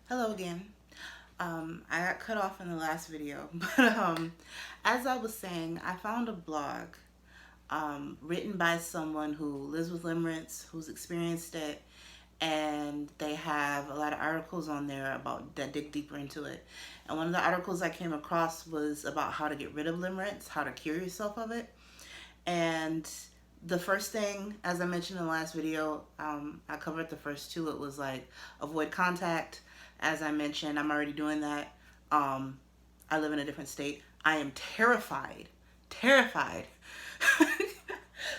Hello again. I got cut off in the last video, but as I was saying, I found a blog written by someone who lives with limerence, who's experienced it, and they have a lot of articles on there about that dig deeper into it. And one of the articles I came across was about how to get rid of limerence, how to cure yourself of it. And the first thing, as I mentioned in the last video, I covered the first two. It was like avoid contact. As I mentioned, I'm already doing that. Um, I live in a different state. I am terrified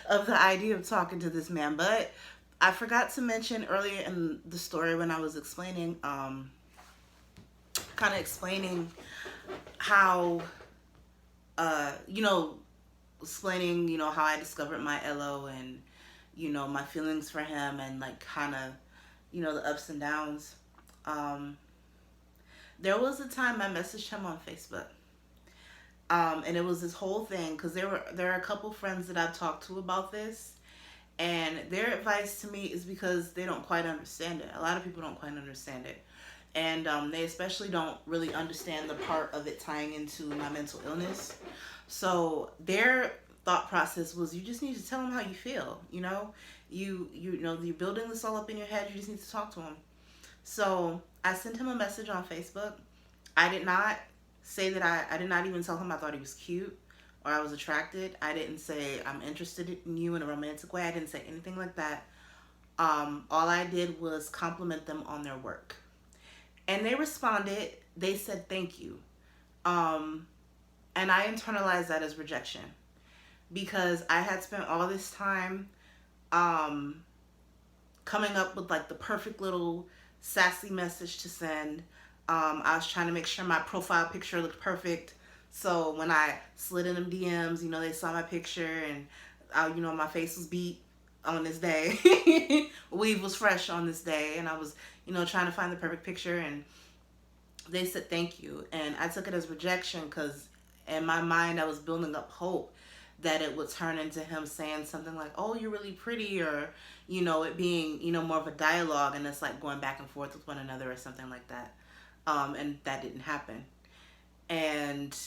of the idea of talking to this man. But I forgot to mention earlier in the story when I was explaining, kind of explaining how, you know, explaining, how I discovered my LO and, my feelings for him and like kind of, the ups and downs. Um, there was a time I messaged him on Facebook. And it was this whole thing because there are a couple friends that I've talked to about this, and their advice to me is because they don't quite understand it. A lot of people don't quite understand it, and they especially don't really understand the part of it tying into my mental illness. So their thought process was, you just need to tell them how you feel. You're building this all up in your head. You just need to talk to them. So I sent him a message on Facebook. I did not say that I did not even tell him I thought he was cute or I was attracted. I didn't say I'm interested in you in a romantic way. I didn't say anything like that. All I did was compliment them on their work. And they responded. They said thank you. Um, and I internalized that as rejection because I had spent all this time um, coming up with like the perfect little sassy message to send. I was trying to make sure my profile picture looked perfect. So when I slid in them DMs, they saw my picture and, my face was beat on this day. Weave was fresh on this day. And I was, trying to find the perfect picture. And they said thank you. And I took it as rejection because in my mind I was building up hope that it would turn into him saying something like, oh, you're really pretty, or, it being, more of a dialogue and it's like going back and forth with one another or something like that. And that didn't happen. And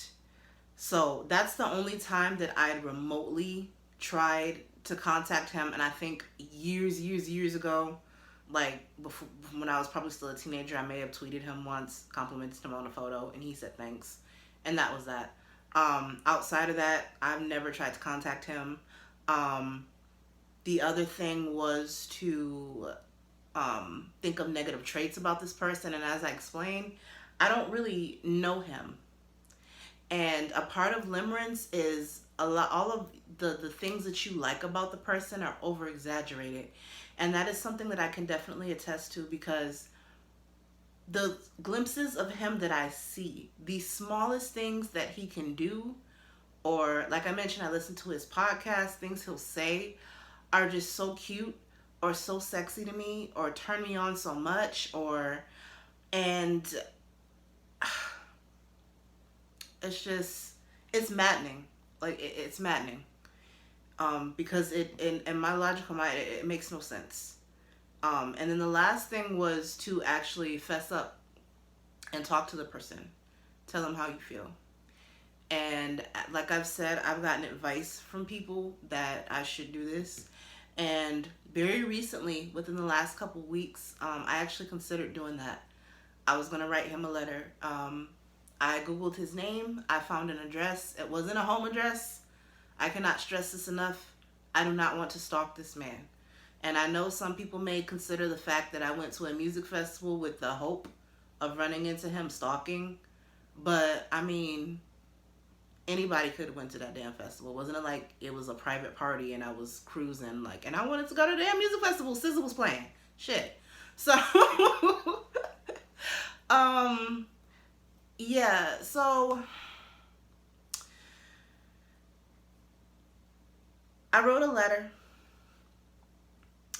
so that's the only time that I'd remotely tried to contact him. And I think years ago, like before, when I was probably still a teenager, I may have tweeted him once, complimented him on a photo, and he said thanks. And that was that. Outside of that, I've never tried to contact him. Um, the other thing was to think of negative traits about this person. And as I explained, I don't really know him. And a part of limerence is all of the things that you like about the person are over exaggerated. And that is something that I can definitely attest to because the glimpses of him that I see, the smallest things that he can do, or like I mentioned, I listen to his podcast, things he'll say are just so cute or so sexy to me or turn me on so much and it's maddening. Like it's maddening. Because in my logical mind it makes no sense. And then the last thing was to actually fess up and talk to the person. Tell them how you feel. And like I've said, I've gotten advice from people that I should do this. And very recently, within the last couple weeks, I actually considered doing that. I was going to write him a letter. I Googled his name. I found an address. It wasn't a home address. I cannot stress this enough. I do not want to stalk this man. And I know some people may consider the fact that I went to a music festival with the hope of running into him stalking. But, I mean, anybody could have went to that damn festival. Wasn't it like it was a private party and I was cruising, like, and I wanted to go to the damn music festival. SZA was playing. Shit. So, um, yeah, so I wrote a letter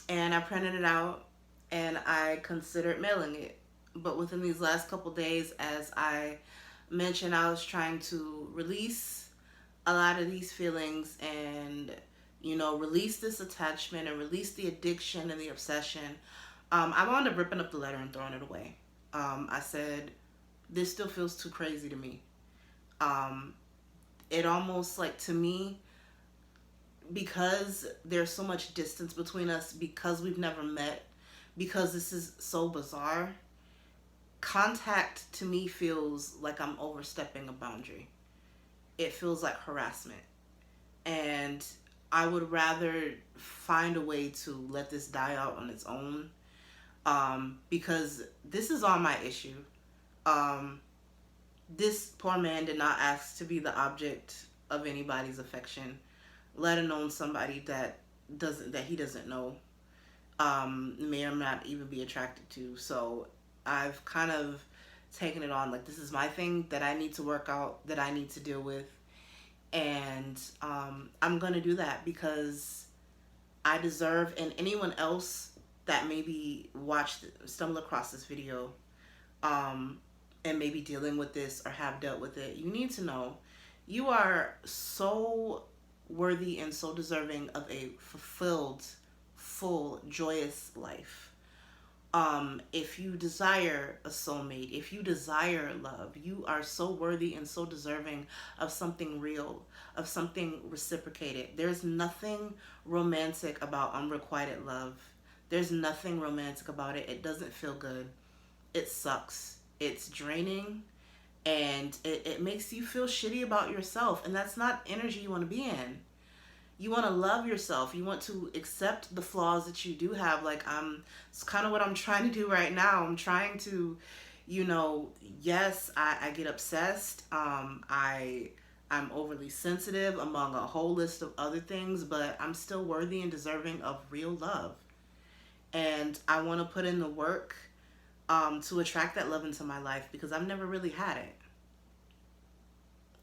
and I printed it out and I considered mailing it. But within these last couple days, as I mentioned, I was trying to release a lot of these feelings and, release this attachment and release the addiction and the obsession. I wound up ripping up the letter and throwing it away. I said, this still feels too crazy to me. Um, it almost like, to me, because there's so much distance between us, because we've never met, because this is so bizarre, contact to me feels like I'm overstepping a boundary. It feels like harassment. And I would rather find a way to let this die out on its own, because this is all my issue. Um, this poor man did not ask to be the object of anybody's affection, let alone somebody that he doesn't know, may or not even be attracted to. So I've kind of taken it on, like, this is my thing that I need to work out, that I need to deal with, and I'm gonna do that because I deserve, and anyone else that maybe stumble across this video, um, and maybe dealing with this or have dealt with it, you need to know you are so worthy and so deserving of a fulfilled, full, joyous life. If you desire a soulmate, if you desire love, you are so worthy and so deserving of something real, of something reciprocated. There's nothing romantic about unrequited love. There's nothing romantic about it. It doesn't feel good. It sucks. It's draining, and it makes you feel shitty about yourself. And that's not energy you want to be in. You want to love yourself. You want to accept the flaws that you do have. Like, it's kind of what I'm trying to do right now. I'm trying to, yes, I get obsessed. I'm overly sensitive among a whole list of other things, but I'm still worthy and deserving of real love. And I want to put in the work, to attract that love into my life, because I've never really had it.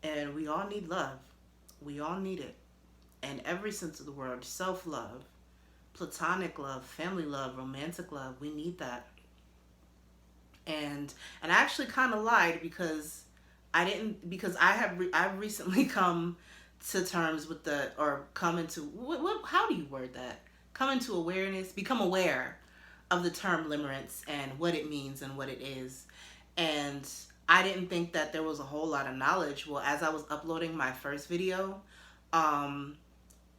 And we all need love. We all need it. In every sense of the word, self-love, platonic love, family love, romantic love, we need that. And I actually kind of lied, because I've recently come to terms with come into, how do you word that? Come into awareness, become aware of the term limerence and what it means and what it is. And I didn't think that there was a whole lot of knowledge. Well, as I was uploading my first video, on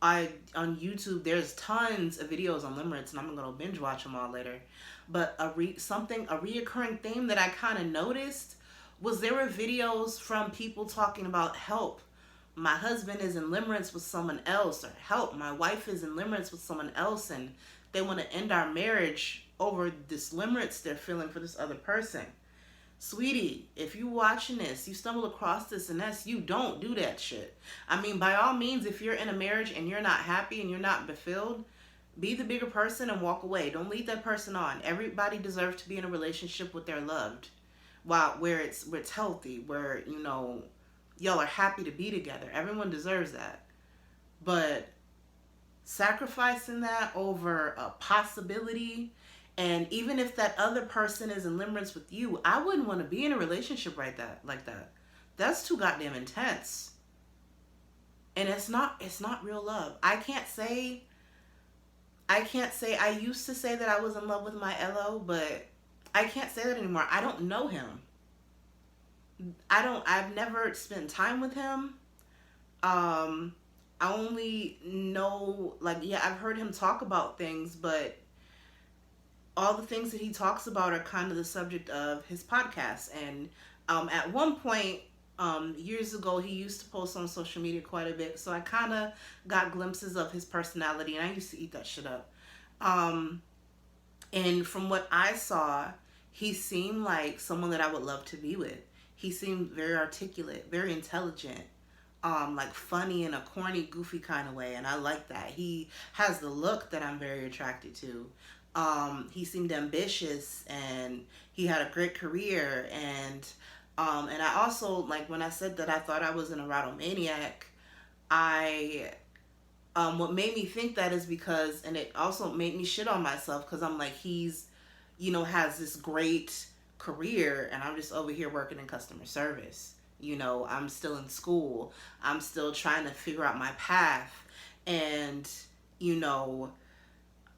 YouTube, there's tons of videos on limerence, and I'm gonna binge watch them all later. But a reoccurring theme that I kind of noticed was there were videos from people talking about, help, my husband is in limerence with someone else, or help, my wife is in limerence with someone else, and they want to end our marriage over this limerence they're feeling for this other person. Sweetie, if you watching this, you stumble across this, and that's you, don't do that shit. I mean, by all means, if you're in a marriage and you're not happy and you're not fulfilled, be the bigger person and walk away. Don't lead that person on. Everybody deserves to be in a relationship with their loved, where it's healthy, where y'all are happy to be together. Everyone deserves that. But sacrificing that over a possibility, and even if that other person is in limerence with you, I wouldn't want to be in a relationship like that. That's too goddamn intense. And it's not real love. I can't say I used to say that I was in love with my LO, but I can't say that anymore. I don't know him. I've never spent time with him. I only know, like, yeah, I've heard him talk about things, but all the things that he talks about are kind of the subject of his podcast. And at one point, years ago, he used to post on social media quite a bit, so I kind of got glimpses of his personality, and I used to eat that shit up. And from what I saw, he seemed like someone that I would love to be with. He seemed very articulate, very intelligent, like funny in a corny, goofy kind of way, and I like that. He has the look that I'm very attracted to. He seemed ambitious, and he had a great career, and I also, like, when I said that I thought I was an erotomaniac, what made me think that is because, and it also made me shit on myself, because I'm like, he's, has this great career, and I'm just over here working in customer service. I'm still in school. I'm still trying to figure out my path. And,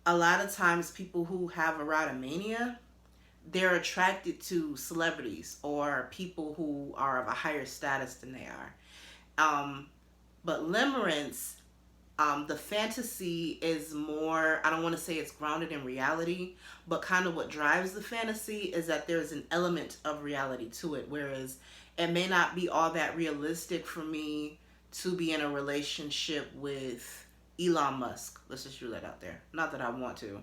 a lot of times people who have erotomania, they're attracted to celebrities or people who are of a higher status than they are. But Limerence, the fantasy is more, I don't want to say it's grounded in reality, but kind of what drives the fantasy is that there's an element of reality to it. Whereas it may not be all that realistic for me to be in a relationship with Elon Musk. Let's just throw that out there. Not that I want to,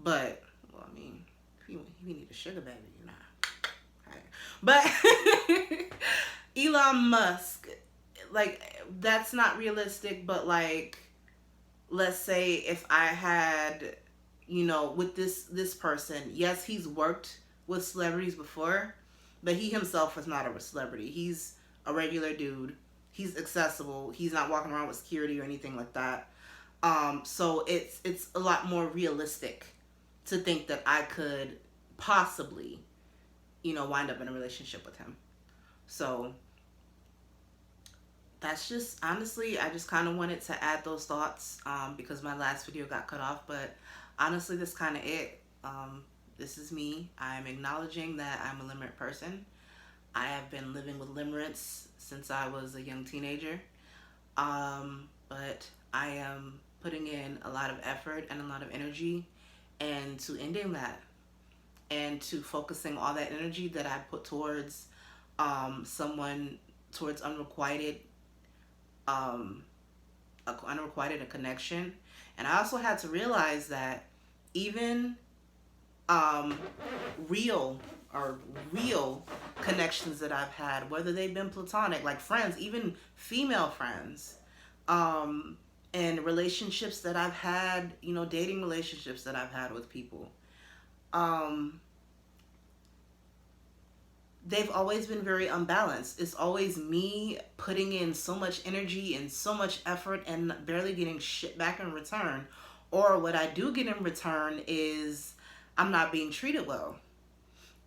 but, well, I mean, if you need a sugar baby, you know. Right. But Elon Musk, like, that's not realistic, but like, let's say if I had, with this person, yes, he's worked with celebrities before, but he himself is not a celebrity. He's a regular dude. He's accessible. He's not walking around with security or anything like that. So it's a lot more realistic to think that I could possibly, wind up in a relationship with him. So that's just, honestly, I just kind of wanted to add those thoughts because my last video got cut off. But honestly, that's kind of it. This is me. I'm acknowledging that I'm a limerent person. I have been living with limerence since I was a young teenager. But I am putting in a lot of effort and a lot of energy and to ending that and to focusing all that energy that I put towards towards unrequited a connection. And I also had to realize that even real connections that I've had, whether they've been platonic, like friends, even female friends, and relationships that I've had, dating relationships that I've had with people, they've always been very unbalanced. It's always me putting in so much energy and so much effort and barely getting shit back in return. Or what I do get in return is I'm not being treated well.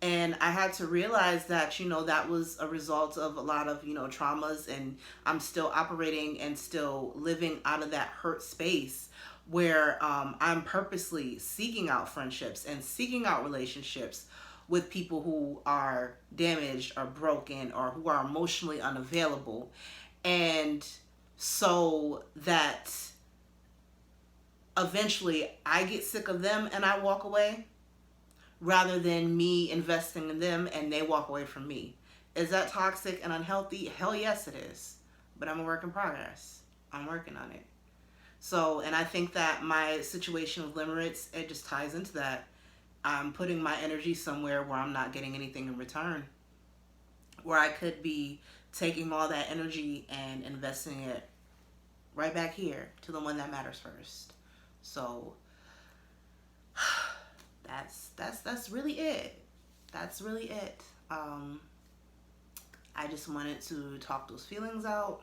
And I had to realize that, that was a result of a lot of, traumas, and I'm still operating and still living out of that hurt space where I'm purposely seeking out friendships and seeking out relationships with people who are damaged or broken or who are emotionally unavailable. And so that eventually I get sick of them and I walk away, rather than me investing in them and they walk away from me. Is that toxic and unhealthy? Hell yes, it is. But I'm a work in progress. I'm working on it. So, and I think that my situation with limerence, it just ties into that. I'm putting my energy somewhere where I'm not getting anything in return, where I could be taking all that energy and investing it right back here to the one that matters first. So that's really it. That's really it. I just wanted to talk those feelings out,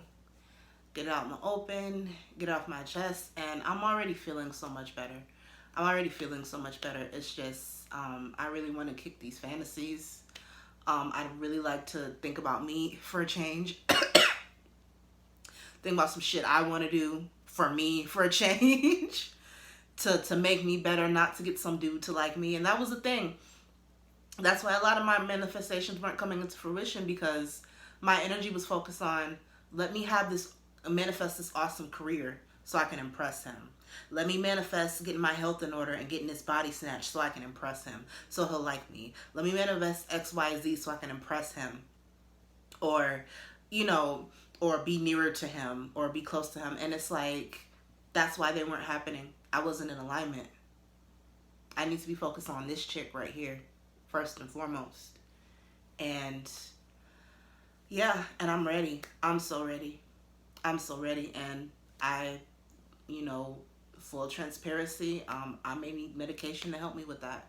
get it out in the open, get it off my chest, and I'm already feeling so much better. It's just, I really want to kick these fantasies. I'd really like to think about me for a change. Think about some shit I want to do for me for a change. to make me better, not to get some dude to like me. And that was the thing. That's why a lot of my manifestations weren't coming into fruition, because my energy was focused on, let me manifest this awesome career so I can impress him. Let me manifest getting my health in order and getting this body snatched so I can impress him, so he'll like me. Let me manifest XYZ so I can impress him, or, or be nearer to him or be close to him. And it's like, that's why they weren't happening. I wasn't in alignment. I need to be focused on this chick right here, first and foremost. And yeah, and I'm ready. I'm so ready. And I, full transparency, I may need medication to help me with that.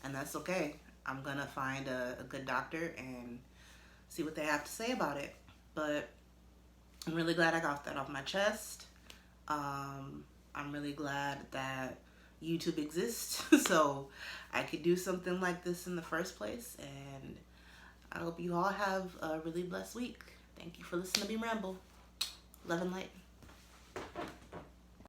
And that's okay. I'm going to find a good doctor and see what they have to say about it. But I'm really glad I got that off my chest. I'm really glad that YouTube exists so I could do something like this in the first place. And I hope you all have a really blessed week. Thank you for listening to me ramble. Love and light.